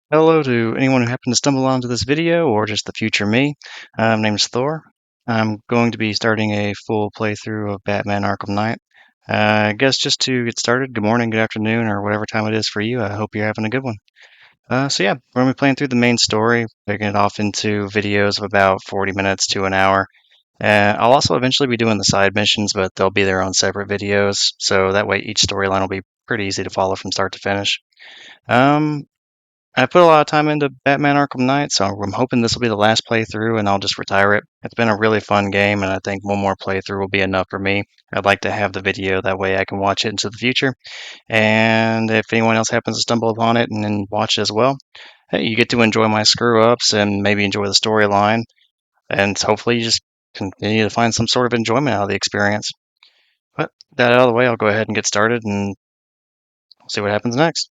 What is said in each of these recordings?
Hello to anyone who happened to stumble onto this video or just the future me. My name is Thor. I'm going to be starting a full playthrough of Batman Arkham Knight. I guess just to get started, good morning, good afternoon, or whatever time it is for you. I hope you're having a good one. So yeah, we're going to be playing through the main story, breaking it off into videos of about 40 minutes to an hour. I'll also eventually be doing the side missions, but they'll be their own separate videos, so that way each storyline will be pretty easy to follow from start to finish. Um, I put a lot of time into Batman Arkham Knight, so I'm hoping this will be the last playthrough and I'll just retire it. It's been a really fun game, and I think one more playthrough will be enough for me. I'd like to have the video, that way I can watch it into the future. And if anyone else happens to stumble upon it and then watch it as well, hey, you get to enjoy my screw ups and maybe enjoy the storyline, and hopefully you just continue to find some sort of enjoyment out of the experience. But that out of the way, I'll go ahead and get started and see what happens next.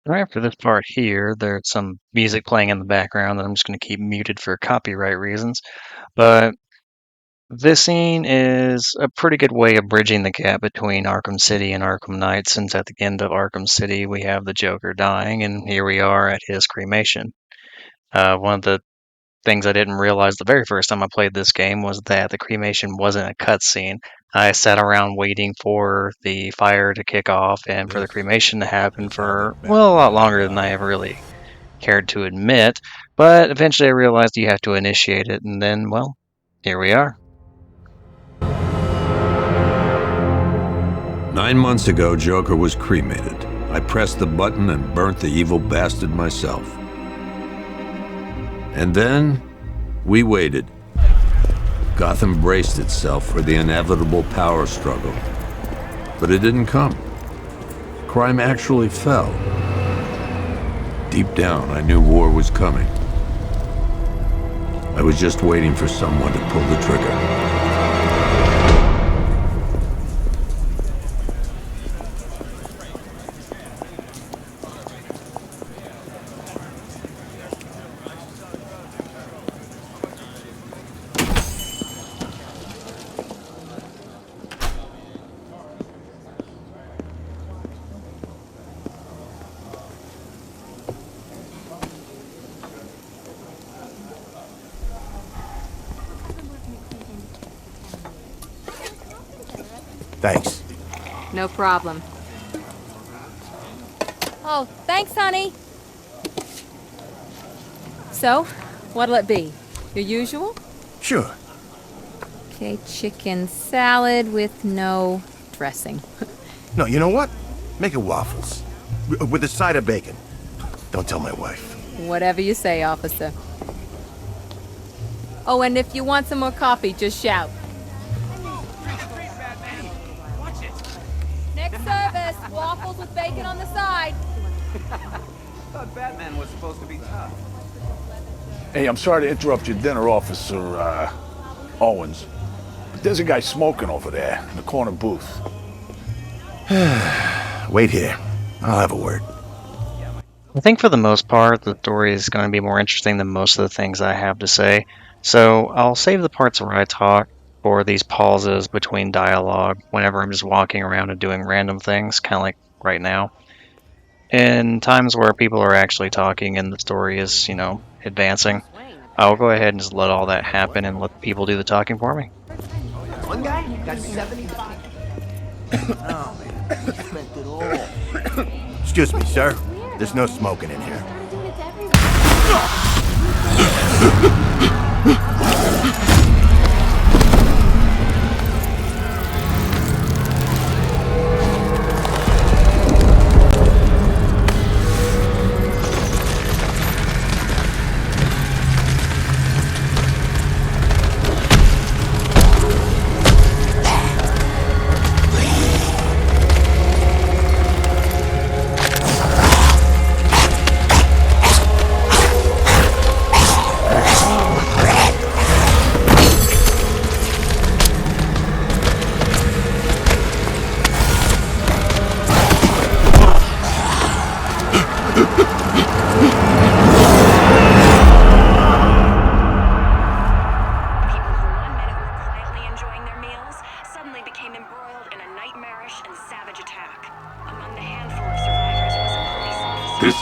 Right after this part here, there's some music playing in the background that I'm just going to keep muted for copyright reasons. But this scene is a pretty good way of bridging the gap between Arkham City and Arkham Knight, since at the end of Arkham City we have the Joker dying, and here we are at his cremation. One of the things I didn't realize the very first time I played this game was that the cremation wasn't a cutscene. I sat around waiting for the fire to kick off and for the cremation to happen for, well, a lot longer than I ever really cared to admit, but eventually I realized you have to initiate it, and then, well, here we are. 9 months ago, Joker was cremated. I pressed the button and burnt the evil bastard myself. And then, we waited. Gotham braced itself for the inevitable power struggle. But it didn't come. Crime actually fell. Deep down, I knew war was coming. I was just waiting for someone to pull the trigger. Thanks. No problem. Oh, thanks, honey. So, what'll it be? Your usual? Sure. Okay, chicken salad with no dressing. No, you know what? Make it waffles. With a side of bacon. Don't tell my wife. Whatever you say, officer. Oh, and if you want some more coffee, just shout. Next service, waffles with bacon on the side. Thought Batman was supposed to be tough. Hey, I'm sorry to interrupt your dinner, Officer, Owens. But there's a guy smoking over there in the corner booth. Wait here. I'll have a word. I think for the most part, the story is going to be more interesting than most of the things I have to say, so I'll save the parts where I talk for these pauses between dialogue whenever I'm just walking around and doing random things, kind of like right now. In times where people are actually talking and the story is, advancing, I'll go ahead and just let all that happen and let people do the talking for me. One guy got 75. Oh, man. Spent it all. Excuse me, sir. There's no smoking in here.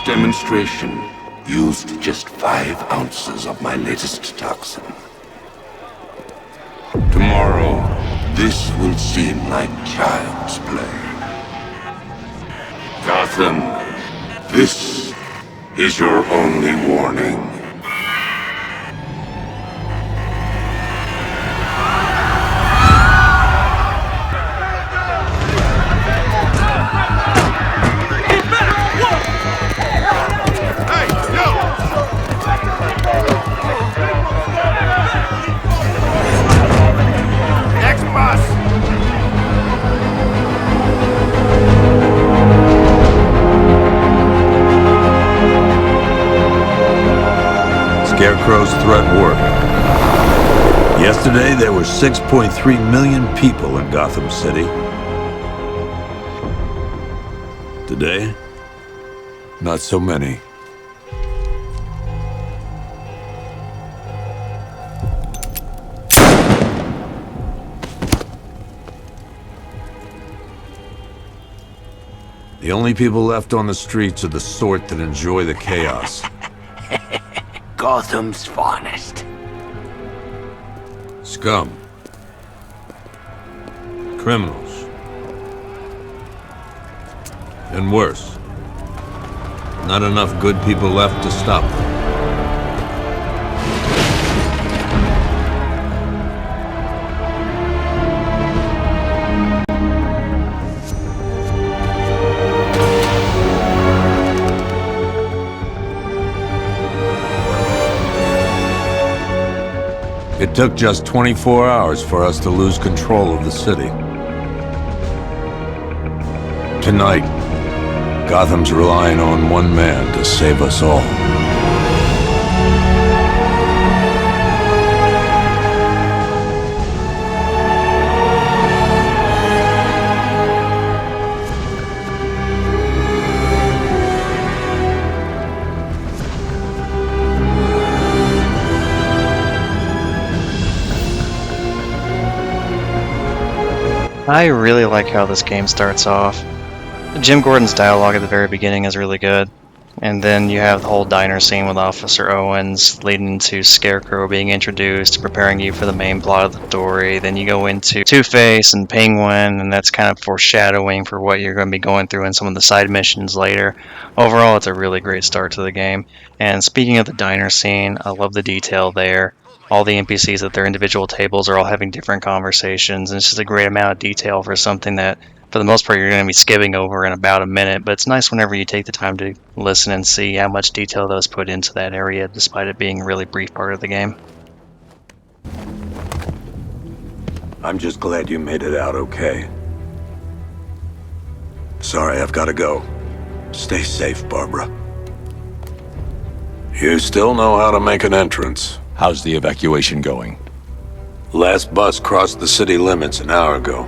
demonstration used just 5 ounces of my latest toxin. Tomorrow, this will seem like child's play. Gotham, this is your only warning. Scarecrow's threat worked. Yesterday, there were 6.3 million people in Gotham City. Today, not so many. The only people left on the streets are the sort that enjoy the chaos. Gotham's finest. Scum. Criminals. And worse. Not enough good people left to stop them. It took just 24 hours for us to lose control of the city. Tonight, Gotham's relying on one man to save us all. I really like how this game starts off. Jim Gordon's dialogue at the very beginning is really good. And then you have the whole diner scene with Officer Owens leading to Scarecrow being introduced, preparing you for the main plot of the story. Then you go into Two-Face and Penguin, and that's kind of foreshadowing for what you're going to be going through in some of the side missions later. Overall, it's a really great start to the game. And speaking of the diner scene, I love the detail there. All the NPCs at their individual tables are all having different conversations, and it's just a great amount of detail for something that, for the most part, you're going to be skipping over in about a minute, but it's nice whenever you take the time to listen and see how much detail those put into that area, despite it being a really brief part of the game. I'm just glad you made it out okay. Sorry, I've got to go. Stay safe, Barbara. You still know how to make an entrance. How's the evacuation going? Last bus crossed the city limits an hour ago.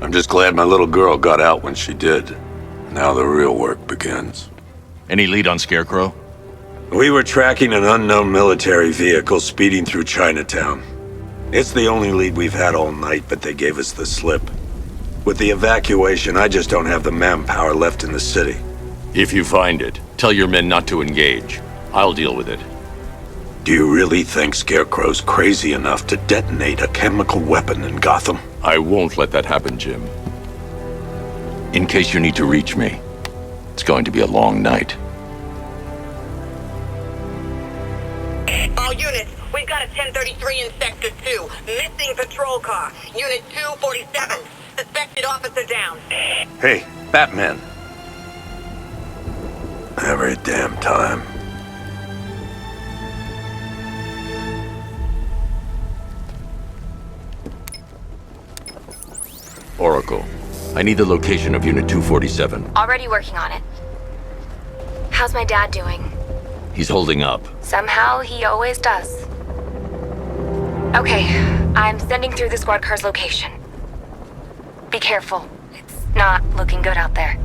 I'm just glad my little girl got out when she did. Now the real work begins. Any lead on Scarecrow? We were tracking an unknown military vehicle speeding through Chinatown. It's the only lead we've had all night, but they gave us the slip. With the evacuation, I just don't have the manpower left in the city. If you find it, tell your men not to engage. I'll deal with it. Do you really think Scarecrow's crazy enough to detonate a chemical weapon in Gotham? I won't let that happen, Jim. In case you need to reach me, it's going to be a long night. All units, we've got a 1033 in Sector 2. Missing patrol car. Unit 247. Suspected officer down. Hey, Batman. Every damn time. Oracle, I need the location of Unit 247. Already working on it. How's my dad doing? He's holding up. Somehow he always does. Okay, I'm sending through the squad car's location. Be careful. It's not looking good out there.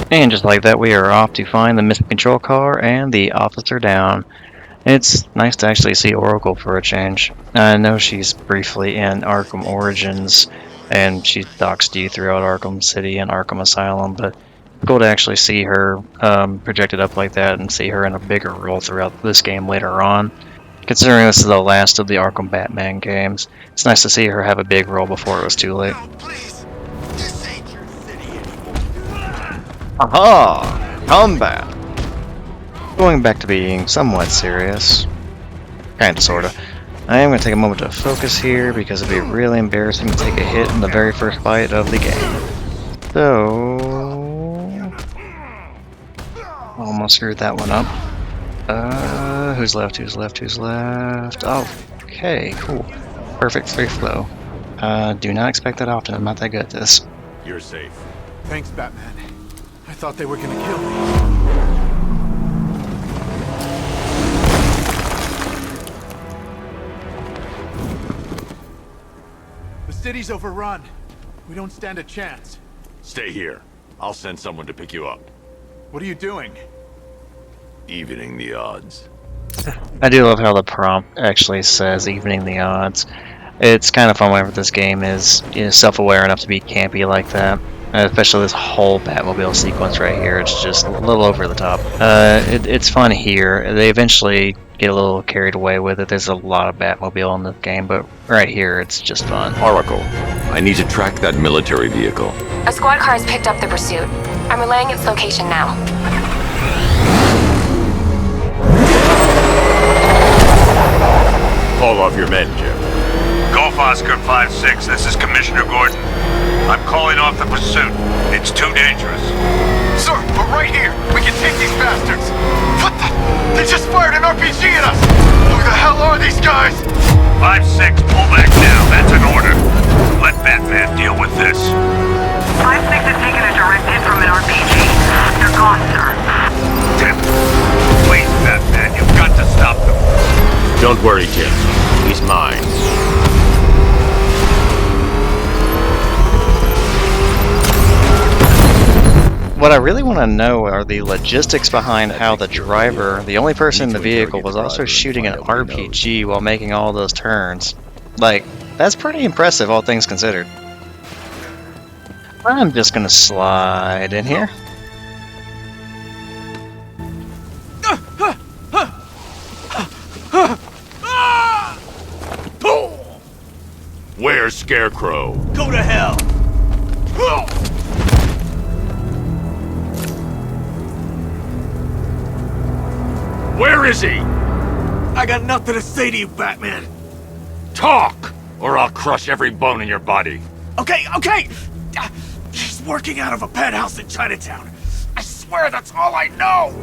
And just like that, we are off to find the missing patrol car and the officer down. It's nice to actually see Oracle for a change. I know she's briefly in Arkham Origins, and she doxed you throughout Arkham City and Arkham Asylum, but Cool to actually see her projected up like that and see her in a bigger role throughout this game later on. Considering this is the last of the Arkham Batman games, it's nice to see her have a big role before it was too late. Aha! Combat! Going back to being somewhat serious. Kinda, sorta. I am going to take a moment to focus here because it'd be really embarrassing to take a hit in the very first fight of the game. So... almost screwed that one up. Who's left? Who's left? Who's left? Oh, okay, cool. Perfect free flow. Do not expect that often. I'm not that good at this. You're safe. Thanks, Batman. I thought they were gonna kill me. The city's overrun. We don't stand a chance. Stay here. I'll send someone to pick you up. What are you doing? Evening the odds. I do love how the prompt actually says evening the odds. It's kind of fun whenever this game is self-aware enough to be campy like that. Especially this whole Batmobile sequence right here. It's just a little over the top. It's fun here. They eventually get a little carried away with it. There's a lot of Batmobile in this game, but right here it's just fun. Oracle, I need to track that military vehicle. A squad car has picked up the pursuit. I'm relaying its location now. Call off your men, Jim. Golf Oscar 5-6, this is Commissioner Gordon. I'm calling off the pursuit. It's too dangerous. Sir, we're right here. We can take these bastards. What the? They just fired an RPG at us. Who the hell are these guys? 5-6, pull back now. That's an order. Let Batman deal with this. 5-6 has taken a direct hit from an RPG. They're gone, sir. Tim, please, Batman, you've got to stop them. Don't worry, Jim. He's mine. What I really want to know are the logistics behind how the driver, the only person in the vehicle, was also shooting an RPG while making all those turns. Like, that's pretty impressive, all things considered. I'm just gonna slide in here. Where's Scarecrow? Go to hell. Where is he? I got nothing to say to you, Batman. Talk, or I'll crush every bone in your body. Okay. He's working out of a penthouse in Chinatown. I swear that's all I know.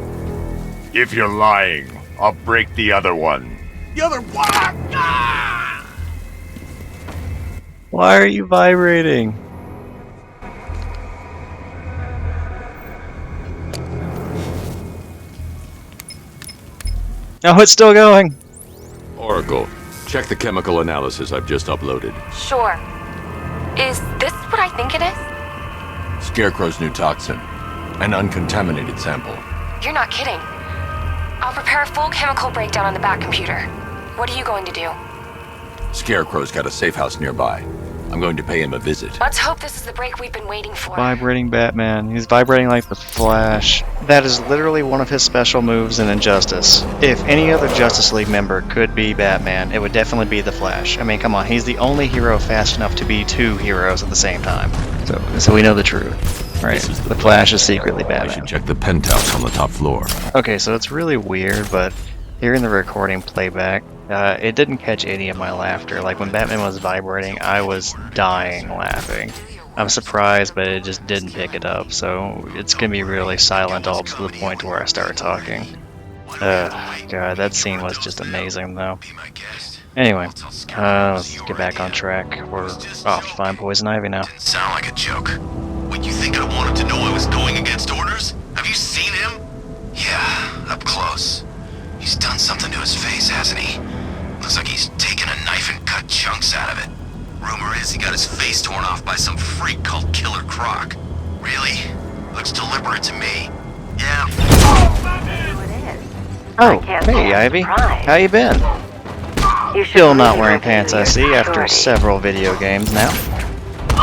If you're lying, I'll break the other one. The other one. Ah! Why are you vibrating? Oh, it's still going. Oracle, check the chemical analysis I've just uploaded. Sure. Is this what I think it is? Scarecrow's new toxin. An uncontaminated sample. You're not kidding. I'll prepare a full chemical breakdown on the back computer. What are you going to do? Scarecrow's got a safe house nearby. I'm going to pay him a visit. Let's hope this is the break we've been waiting for. Vibrating Batman. He's vibrating like the Flash. That is literally one of his special moves in Injustice. If any other Justice League member could be Batman, it would definitely be the Flash. I mean, come on, he's the only hero fast enough to be two heroes at the same time. So we know the truth. Right, the Flash is secretly Batman. I should check the penthouse on the top floor. Okay, so it's really weird, but hearing the recording playback, it didn't catch any of my laughter. Like, when Batman was vibrating, I was dying laughing. I'm surprised, but it just didn't pick it up, so it's gonna be really silent all to the point where I start talking. God, that scene was just amazing, though. Anyway, let's get back on track. We're off to find Poison Ivy now. Sound like a joke. What, you think I wanted to know I was going against orders? Have you seen him? Yeah, up close. He's done something to his face, hasn't he? Looks like he's taken a knife and cut chunks out of it. Rumor is he got his face torn off by some freak called Killer Croc. Really? Looks deliberate to me. Yeah. Oh, hey Ivy. How you been? Still not wearing pants, I see, after several video games now.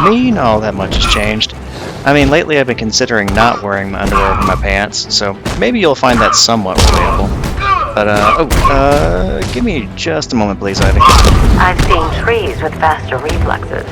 Me, not all that much has changed. I mean, lately I've been considering not wearing my underwear over my pants, so maybe you'll find that somewhat relatable. But, give me just a moment, please, Ivy. I've seen trees with faster reflexes.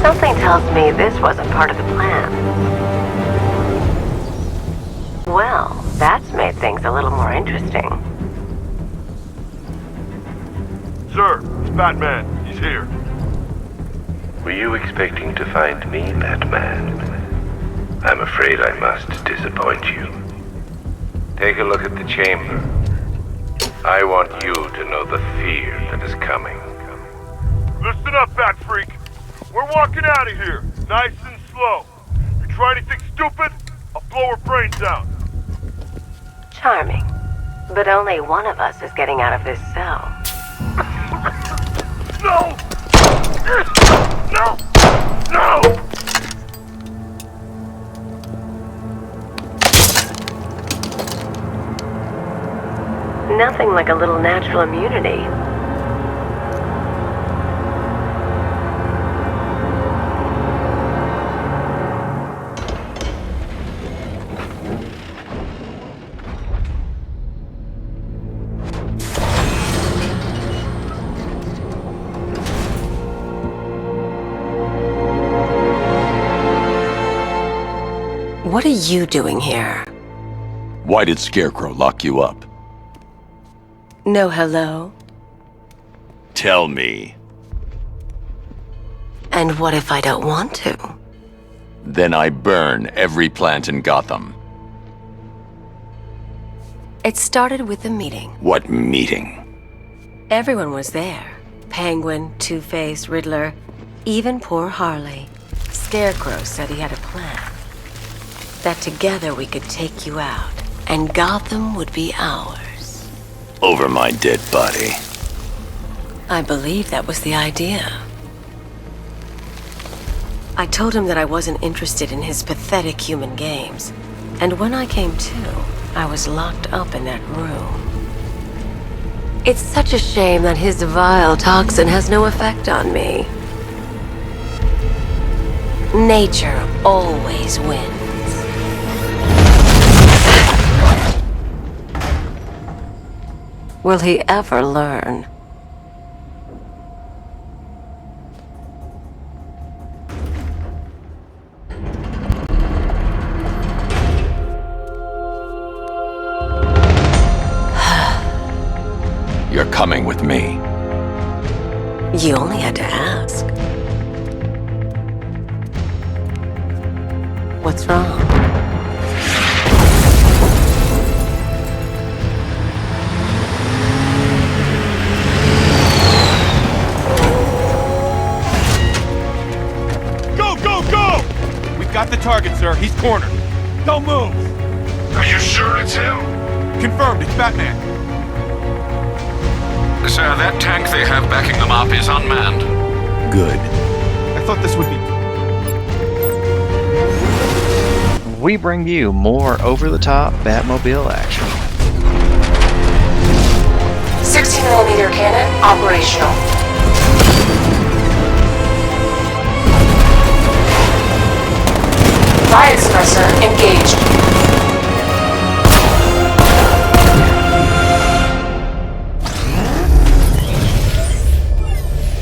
Something tells me this wasn't part of the plan. Well, that's made things a little more interesting. Sir, it's Batman. He's here. Were you expecting to find me, Batman? I'm afraid I must disappoint you. Take a look at the chamber. I want you to know the fear that is coming. Listen up, Bat Freak. We're walking out of here, nice and slow. You try anything stupid, I'll blow her brains out. Charming. But only one of us is getting out of this cell. No! No! No! Nothing like a little natural immunity. What are you doing here? Why did Scarecrow lock you up? No hello? Tell me. And what if I don't want to? Then I burn every plant in Gotham. It started with a meeting. What meeting? Everyone was there. Penguin, Two-Face, Riddler, even poor Harley. Scarecrow said he had a plan. That together we could take you out, and Gotham would be ours. Over my dead body. I believe that was the idea. I told him that I wasn't interested in his pathetic human games, and when I came to, I was locked up in that room. It's such a shame that his vile toxin has no effect on me. Nature always wins. Will he ever learn? You're coming with me. You only had to ask. What's wrong? Got the target, sir. He's cornered. Don't move. Are you sure it's him? Confirmed. It's Batman. Sir, that tank they have backing them up is unmanned. Good. I thought this would be... We bring you more over-the-top Batmobile action. 60mm cannon operational. Fire suppressor engaged.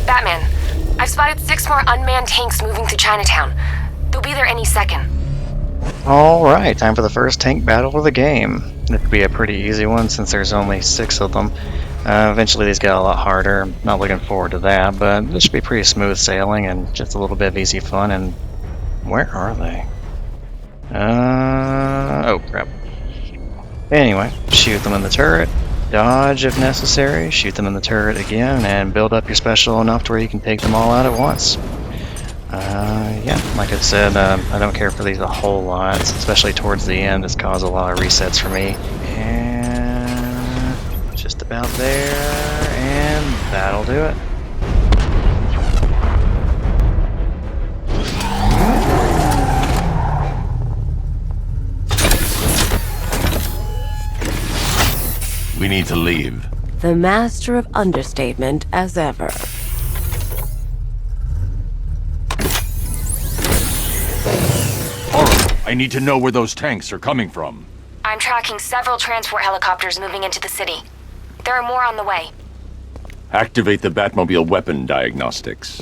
Batman, I've spotted 6 more unmanned tanks moving through Chinatown. They'll be there any second. Alright, time for the first tank battle of the game. It could be a pretty easy one since there's only 6 of them. Eventually these get a lot harder. I'm not looking forward to that, but this should be pretty smooth sailing and just a little bit of easy fun. And where are they? Oh crap. Anyway, shoot them in the turret, dodge if necessary, shoot them in the turret again, and build up your special enough to where you can take them all out at once. Yeah, like I said, I don't care for these a whole lot, especially towards the end. It's caused a lot of resets for me. And just about there, and that'll do it. We need to leave. The master of understatement as ever. I need to know where those tanks are coming from. I'm tracking several transport helicopters moving into the city. There are more on the way. Activate the Batmobile weapon diagnostics.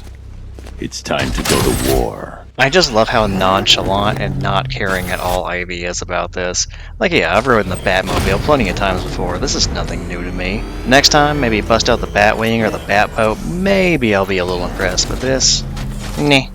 It's time to go to war. I just love how nonchalant and not caring at all Ivy is about this. Like, yeah, I've ridden the Batmobile plenty of times before. This is nothing new to me. Next time, maybe bust out the Batwing or the Batboat. Maybe I'll be a little impressed, but this... Nah.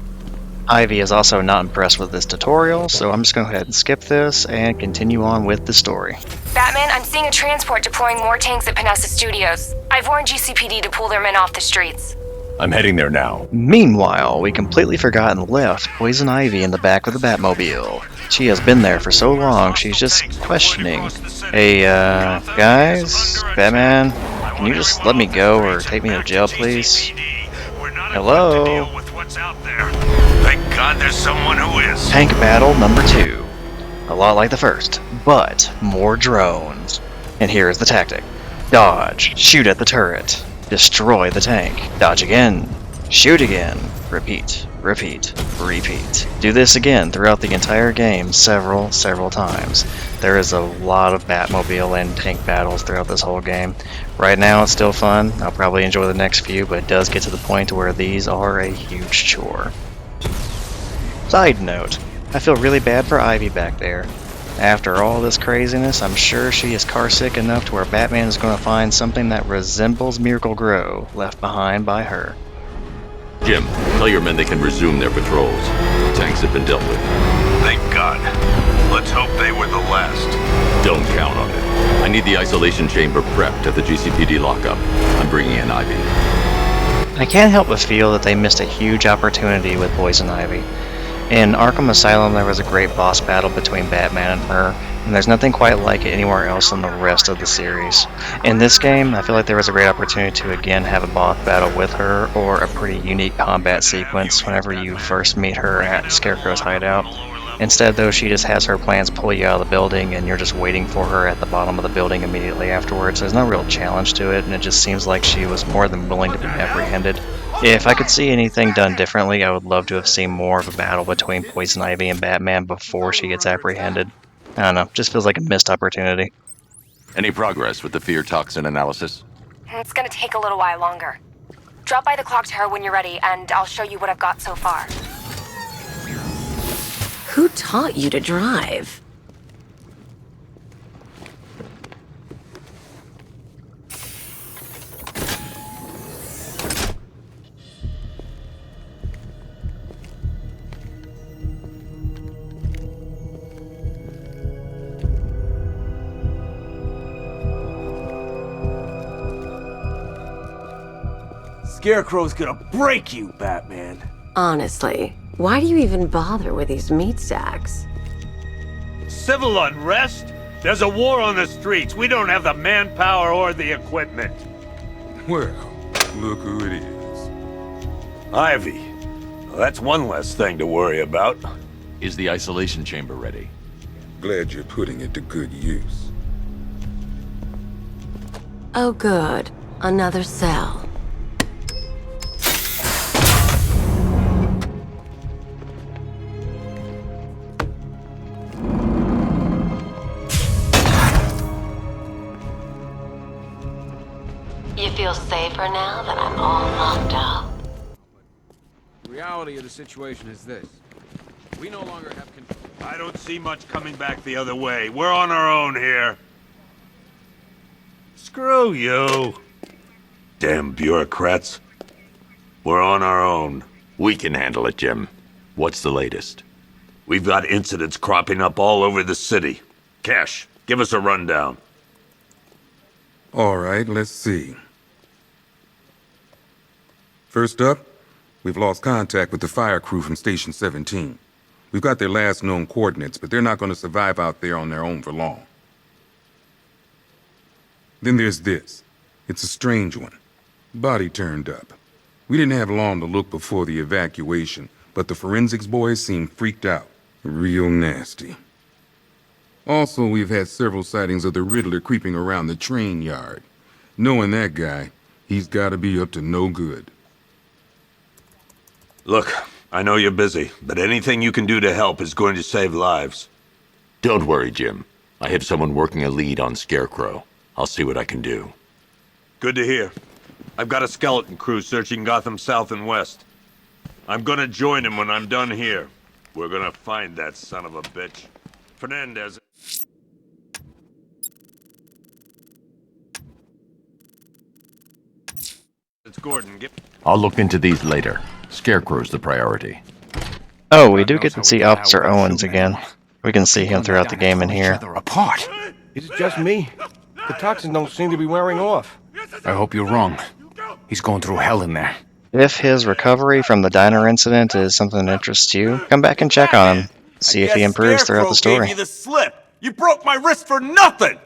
Ivy is also not impressed with this tutorial, so I'm just going to go ahead and skip this and continue on with the story. Batman, I'm seeing a transport deploying more tanks at Panessa Studios. I've warned GCPD to pull their men off the streets. I'm heading there now. Meanwhile, we completely forgot and left Poison Ivy in the back of the Batmobile. She has been there for so long, she's just questioning. Hey, guys? Batman? Can you just let me go or take me to jail, please? Hello? Thank God there's someone who is. Tank battle number 2. A lot like the first, but more drones. And here is the tactic. Dodge, shoot at the turret, destroy the tank, dodge again, shoot again, repeat, repeat, repeat. Do this again throughout the entire game several times. There is a lot of Batmobile and tank battles throughout this whole game. Right now it's still fun, I'll probably enjoy the next few, but it does get to the point where these are a huge chore. Side note, I feel really bad for Ivy back there. After all this craziness, I'm sure she is carsick enough to where Batman is going to find something that resembles Miracle Grow left behind by her. Jim, tell your men they can resume their patrols. The tanks have been dealt with. Thank God. Let's hope they were the last. Don't count on it. I need the isolation chamber prepped at the GCPD lockup. I'm bringing in Ivy. I can't help but feel that they missed a huge opportunity with Poison Ivy. In Arkham Asylum, there was a great boss battle between Batman and her, and there's nothing quite like it anywhere else in the rest of the series. In this game, I feel like there was a great opportunity to again have a boss battle with her, or a pretty unique combat sequence whenever you first meet her at Scarecrow's hideout. Instead, though, she just has her plans pull you out of the building, and you're just waiting for her at the bottom of the building immediately afterwards. There's no real challenge to it, and it just seems like she was more than willing to be apprehended. If I could see anything done differently, I would love to have seen more of a battle between Poison Ivy and Batman before she gets apprehended. I don't know, just feels like a missed opportunity. Any progress with the fear toxin analysis? It's gonna take a little while longer. Drop by the clock tower when you're ready, and I'll show you what I've got so far. Who taught you to drive? Scarecrow's gonna break you, Batman. Honestly, why do you even bother with these meat sacks? Civil unrest? There's a war on the streets. We don't have the manpower or the equipment. Well, look who it is. Ivy. Well, that's one less thing to worry about. Is the isolation chamber ready? Glad you're putting it to good use. Oh good, another cell. You feel safer now that I'm all locked up? The reality of the situation is this. We no longer have control. I don't see much coming back the other way. We're on our own here. Screw you. Damn bureaucrats. We're on our own. We can handle it, Jim. What's the latest? We've got incidents cropping up all over the city. Cash, give us a rundown. All right, let's see. First up, we've lost contact with the fire crew from Station 17. We've got their last known coordinates, but they're not going to survive out there on their own for long. Then there's this. It's a strange one. Body turned up. We didn't have long to look before the evacuation, but the forensics boys seemed freaked out. Real nasty. Also, we've had several sightings of the Riddler creeping around the train yard. Knowing that guy, he's gotta be up to no good. Look, I know you're busy, but anything you can do to help is going to save lives. Don't worry, Jim. I have someone working a lead on Scarecrow. I'll see what I can do. Good to hear. I've got a skeleton crew searching Gotham South and West. I'm gonna join him when I'm done here. We're gonna find that son of a bitch. Fernandez. It's Gordon. I'll look into these later. Scarecrow's the priority. Oh, we do get to see Officer Owens again. We can see him throughout the game in here. Apart. Is it just me? The toxins don't seem to be wearing off. I hope you're wrong. He's going through hell in there. If his recovery from the diner incident is something that interests you, come back and check on him. See if he improves throughout the story. Gave you the slip. You broke my wrist for nothing.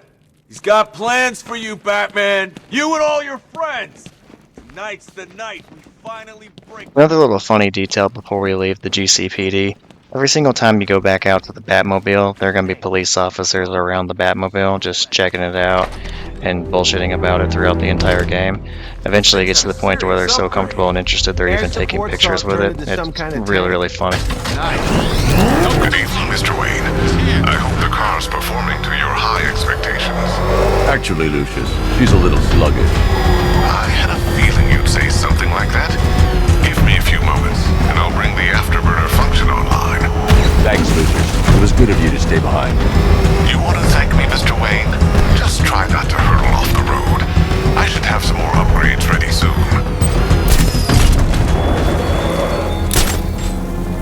He's got plans for you, Batman. You and all your friends. Tonight's the night we finally break. Another little funny detail before we leave the GCPD. Every single time you go back out to the Batmobile, there are going to be police officers around the Batmobile just checking it out and bullshitting about it throughout the entire game. Eventually it gets to the point where they're so comfortable and interested they're even taking pictures with it. It's really, really funny. Good evening, Mr. Wayne. I hope the car's performing to your high expectations. Actually, Lucius, she's a little sluggish. I had a feeling you'd say something like that. Give me a few moments, and I'll bring the afterburner function online. Thanks, Lucius. It was good of you to stay behind. You want to thank me, Mr. Wayne? Just try not to hurtle off the road. I should have some more upgrades ready soon.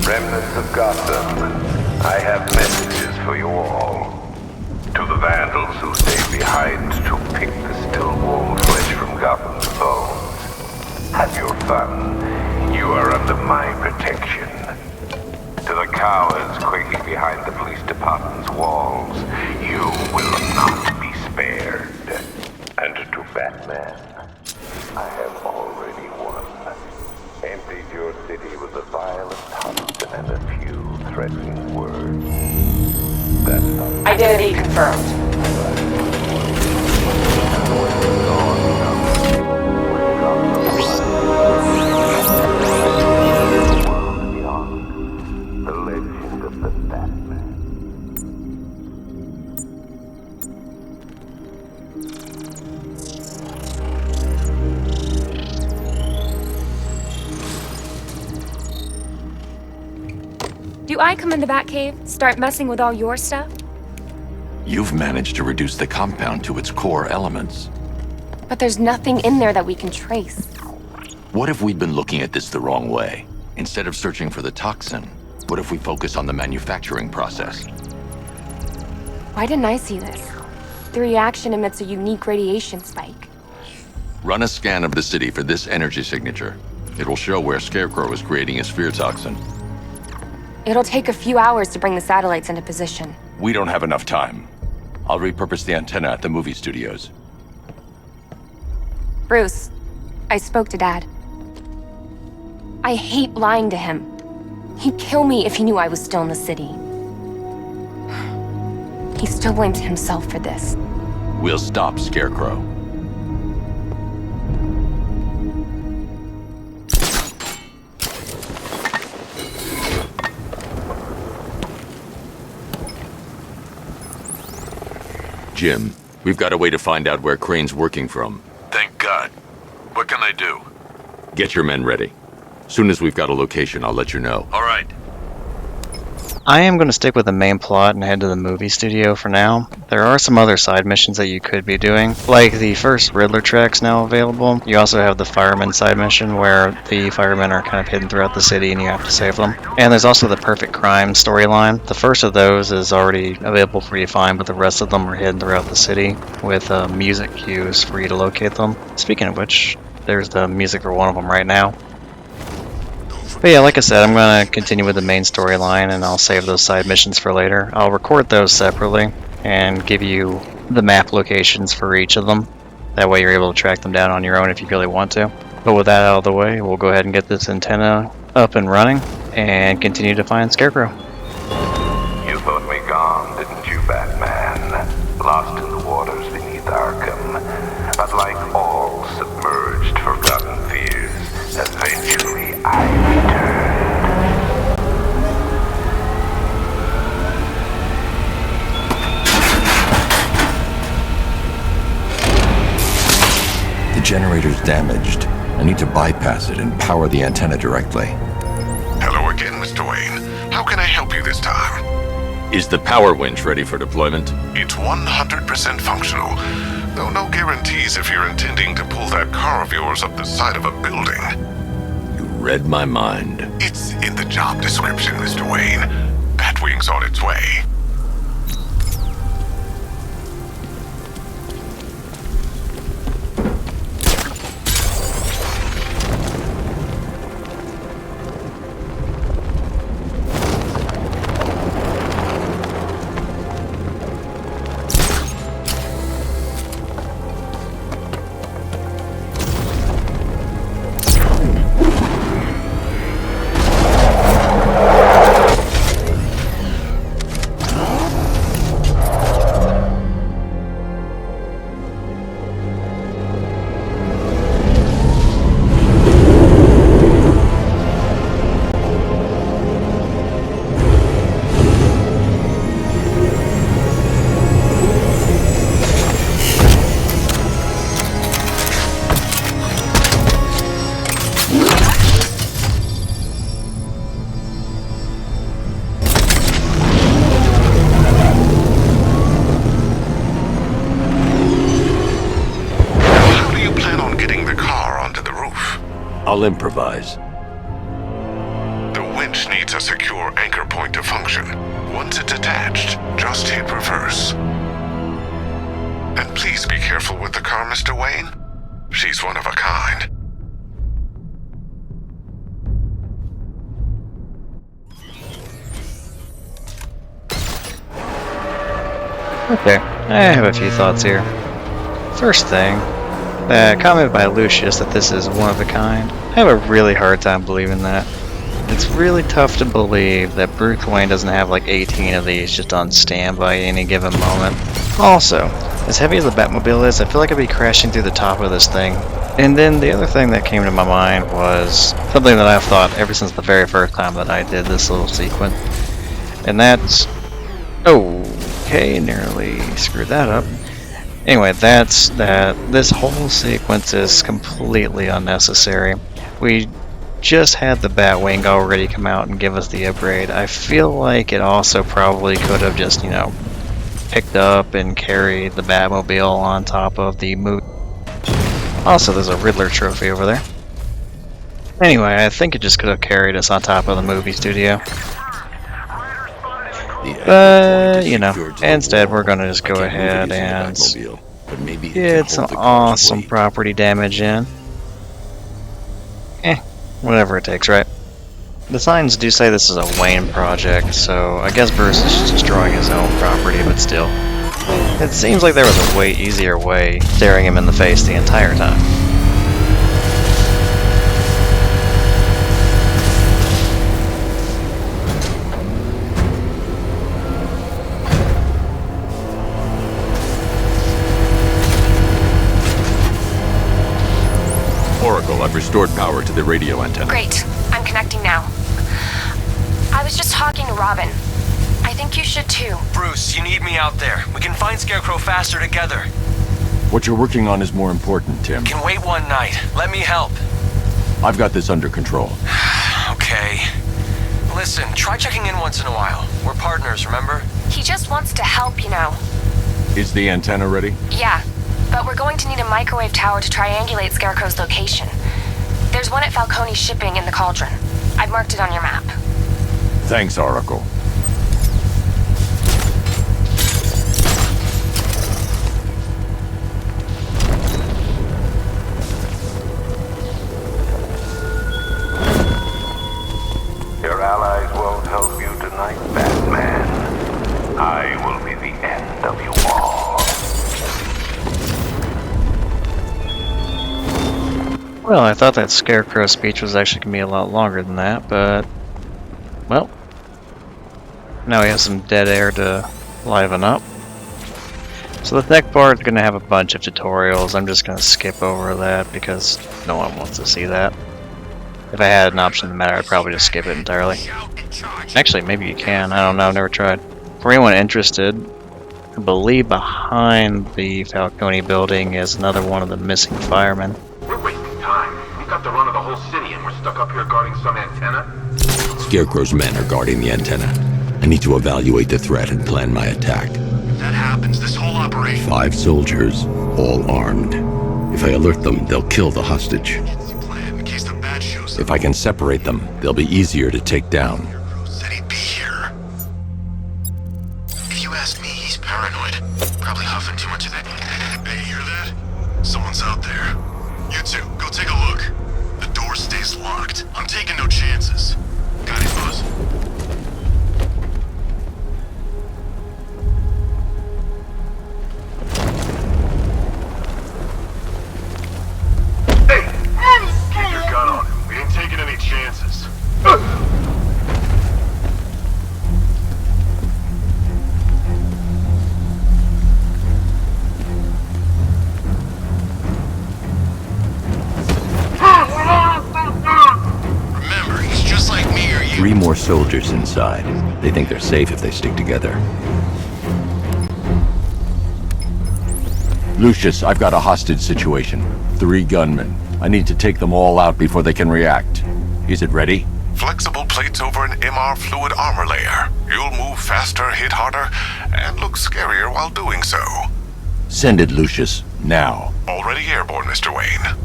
Remnants of Gotham, I have messages for you all. To the vandals who stayed behind to pick the still warm flesh from Gotham's bones. Have your fun. You are under my protection. To the cowards quaking behind the police department's walls, you will not be spared. And to Batman, I have already won. Emptied your city with a violent Thompson and a few threatening words. That's Identity confirmed. the legend of the Batman. Do I come in the Batcave, start messing with all your stuff? You've managed to reduce the compound to its core elements. But there's nothing in there that we can trace. What if we'd been looking at this the wrong way? Instead of searching for the toxin, what if we focus on the manufacturing process? Why didn't I see this? The reaction emits a unique radiation spike. Run a scan of the city for this energy signature. It will show where Scarecrow is creating his fear toxin. It'll take a few hours to bring the satellites into position. We don't have enough time. I'll repurpose the antenna at the movie studios. Bruce, I spoke to Dad. I hate lying to him. He'd kill me if he knew I was still in the city. He still blames himself for this. We'll stop Scarecrow. Jim, we've got a way to find out where Crane's working from. Thank God. What can I do? Get your men ready. Soon as we've got a location, I'll let you know. All right. I am going to stick with the main plot and head to the movie studio for now. There are some other side missions that you could be doing, like the first Riddler track's now available. You also have the fireman side mission where the firemen are kind of hidden throughout the city and you have to save them. And there's also the Perfect Crime storyline. The first of those is already available for you to find, but the rest of them are hidden throughout the city with music cues for you to locate them. Speaking of which, there's the music for one of them right now. But yeah, like I said, I'm going to continue with the main storyline and I'll save those side missions for later. I'll record those separately and give you the map locations for each of them. That way you're able to track them down on your own if you really want to. But with that out of the way, we'll go ahead and get this antenna up and running and continue to find Scarecrow. You thought me gone, didn't you, Batman? lost in the waters beneath Arkham. But like all submerged, forgotten fears, eventually I returned. The generator's damaged. I need to bypass it and power the antenna directly. Hello again, Mr. Wayne. How can I help you this time? Is the power winch ready for deployment? It's 100% functional, though no guarantees if you're intending to pull that car of yours up the side of a building. You read my mind. It's in the job description, Mr. Wayne. Batwing's on its way. I'll improvise. The winch needs a secure anchor point to function. Once it's attached, just hit reverse. And please be careful with the car, Mr. Wayne. She's one of a kind. Okay, I have a few thoughts here. First thing, the comment by Lucius that this is one of a kind. I have a really hard time believing that. It's really tough to believe that Bruce Wayne doesn't have like 18 of these just on standby at any given moment. Also, as heavy as the Batmobile is, I feel like I'd be crashing through the top of this thing. And then the other thing that came to my mind was something that I've thought ever since the very first time that I did this little sequence. And that's... okay, nearly screwed that up. Anyway, that's that. This whole sequence is completely unnecessary. We just had the Batwing already come out and give us the upgrade. I feel like it also probably could have just, you know, picked up and carried the Batmobile on top of the movie. Also, there's a Riddler trophy over there. Anyway, I think it just could have carried us on top of the movie studio. But, you know, instead we're going to just go ahead and get some awesome property damage in. Whatever it takes, right? The signs do say this is a Wayne project, so I guess Bruce is just destroying his own property, but still. It seems like there was a way easier way staring him in the face the entire time. Oracle, I've restored power to the radio antenna. Great. I'm connecting now. I was just talking to Robin. I think you should too. Bruce, you need me out there. We can find Scarecrow faster together. What you're working on is more important, Tim. Can wait one night. Let me help. I've got this under control. Okay. Listen, try checking in once in a while. We're partners, remember? He just wants to help, you know. Is the antenna ready? Yeah, but we're going to need a microwave tower to triangulate Scarecrow's location. There's one at Falcone Shipping in the Cauldron. I've marked it on your map. Thanks, Oracle. Your allies won't help you tonight, Batman. I will be the end of you all. Well, I thought that Scarecrow speech was actually going to be a lot longer than that, but... well... now we have some dead air to liven up. So the tech part is going to have a bunch of tutorials. I'm just going to skip over that because no one wants to see that. If I had an option to matter, I'd probably just skip it entirely. Actually, maybe you can. I don't know. I've never tried. For anyone interested, I believe behind the Falcone building is another one of the missing firemen. We're wasting time. We've got the run of the whole city and we're stuck up here guarding some antenna. Scarecrow's men are guarding the antenna. I need to evaluate the threat and plan my attack. If that happens, this whole operation... 5 soldiers, all armed. If I alert them, they'll kill the hostage. If I can separate them, they'll be easier to take down. Said he'd be here. If you ask me, he's paranoid. Probably huffing too much of that. Hey, you hear that? Someone's out there. You two, go take a look. The door stays locked. I'm taking no chances. Got it, Buzz? Keep your gun on him. We ain't taking any chances. Remember, he's just like me or you. 3 more soldiers inside. They think they're safe if they stick together. Lucius, I've got a hostage situation. 3 gunmen. I need to take them all out before they can react. Is it ready? Flexible plates over an MR fluid armor layer. You'll move faster, hit harder, and look scarier while doing so. Send it, Lucius. Now. Already airborne, Mr. Wayne.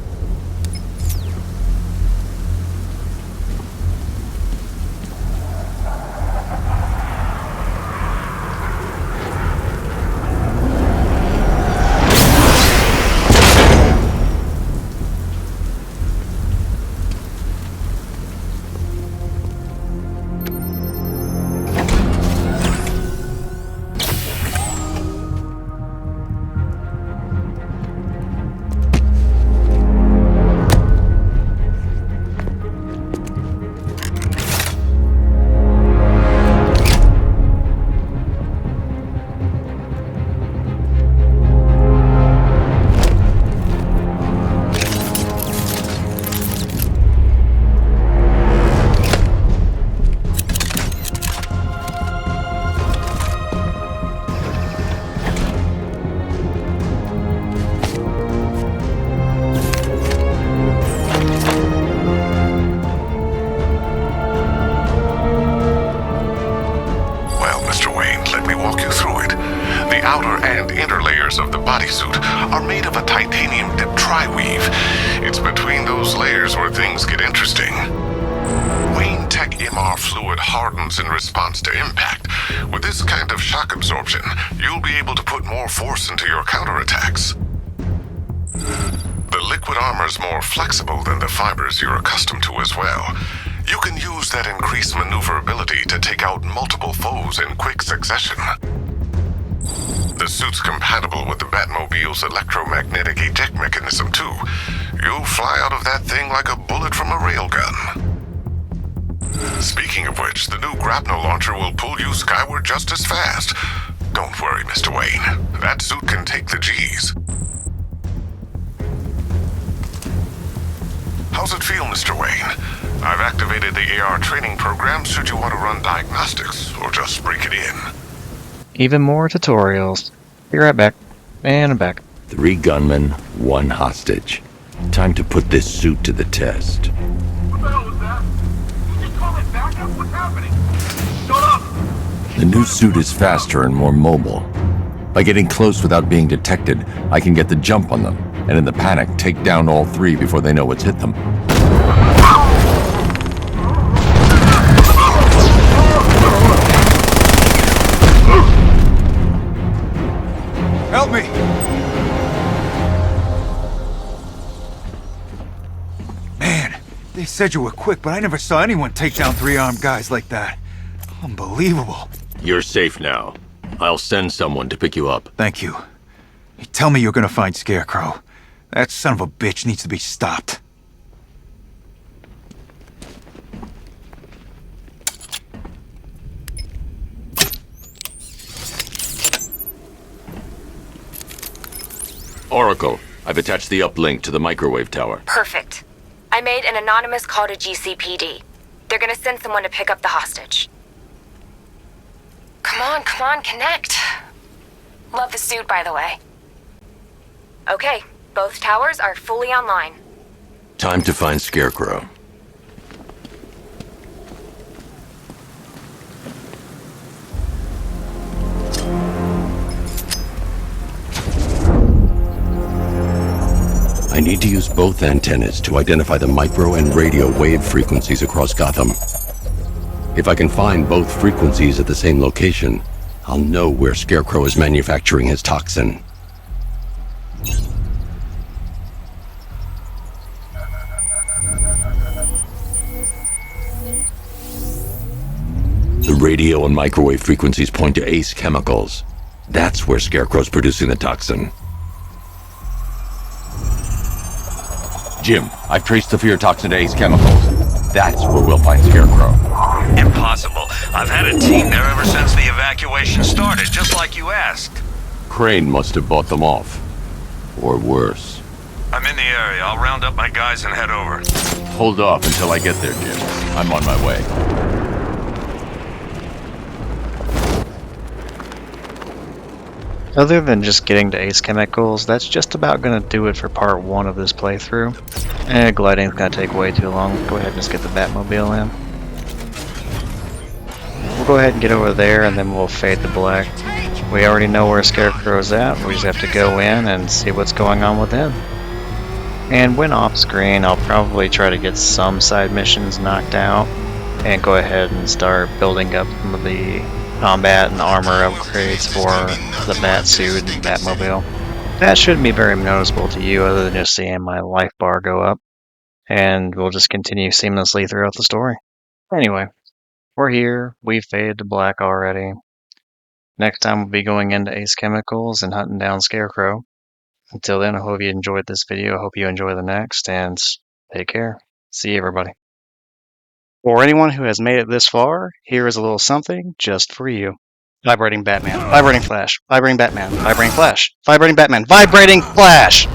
Of the bodysuit are made of a titanium dip tri-weave. It's between those layers where things get interesting. Wayne Tech MR fluid hardens in response to impact. With this kind of shock absorption, you'll be able to put more force into your counterattacks. The liquid armor's more flexible than the fibers you're accustomed to as well. You can use that increased maneuverability to take out multiple foes in quick succession. The suit's compatible with the Batmobile's electromagnetic eject mechanism, too. You'll fly out of that thing like a bullet from a railgun. Speaking of which, the new grapnel launcher will pull you skyward just as fast. Don't worry, Mr. Wayne. That suit can take the G's. How's it feel, Mr. Wayne? I've activated the AR training program should you want to run diagnostics, or just break it in. Even more tutorials. Be right back. And I'm back. 3 gunmen, 1 hostage. Time to put this suit to the test. What the hell was that? Did you call it backup? What's happening? Shut up! The new suit is faster and more mobile. By getting close without being detected, I can get the jump on them, and in the panic, take down all 3 before they know what's hit them. Help me! Man, they said you were quick, but I never saw anyone take down 3 armed guys like that. Unbelievable. You're safe now. I'll send someone to pick you up. Thank you. You tell me you're gonna find Scarecrow. That son of a bitch needs to be stopped. Oracle, I've attached the uplink to the microwave tower. Perfect. I made an anonymous call to GCPD. They're gonna send someone to pick up the hostage. Come on, connect. Love the suit, by the way. Okay, both towers are fully online. Time to find Scarecrow. I need to use both antennas to identify the micro and radio wave frequencies across Gotham. If I can find both frequencies at the same location, I'll know where Scarecrow is manufacturing his toxin. The radio and microwave frequencies point to Ace Chemicals. That's where Scarecrow's producing the toxin. Jim, I've traced the fear toxin to Ace Chemicals. That's where we'll find Scarecrow. Impossible. I've had a team there ever since the evacuation started, just like you asked. Crane must have bought them off. Or worse. I'm in the area. I'll round up my guys and head over. Hold off until I get there, Jim. I'm on my way. Other than just getting to Ace Chemicals, that's just about going to do it for part 1 of this playthrough. Gliding's going to take way too long. Go ahead and just get the Batmobile in. We'll go ahead and get over there and then we'll fade to black. We already know where Scarecrow's at, we just have to go in and see what's going on with him. And when off screen, I'll probably try to get some side missions knocked out and go ahead and start building up some of the combat and armor upgrades for the Batsuit and Batmobile. That shouldn't be very noticeable to you other than just seeing my life bar go up. And we'll just continue seamlessly throughout the story. Anyway, we're here. We've faded to black already. Next time we'll be going into Ace Chemicals and hunting down Scarecrow. Until then, I hope you enjoyed this video. I hope you enjoy the next, and take care. See you, everybody. For anyone who has made it this far, here is a little something just for you. Vibrating Batman. Vibrating Flash. Vibrating Batman. Vibrating Flash. Vibrating Batman. Vibrating Flash!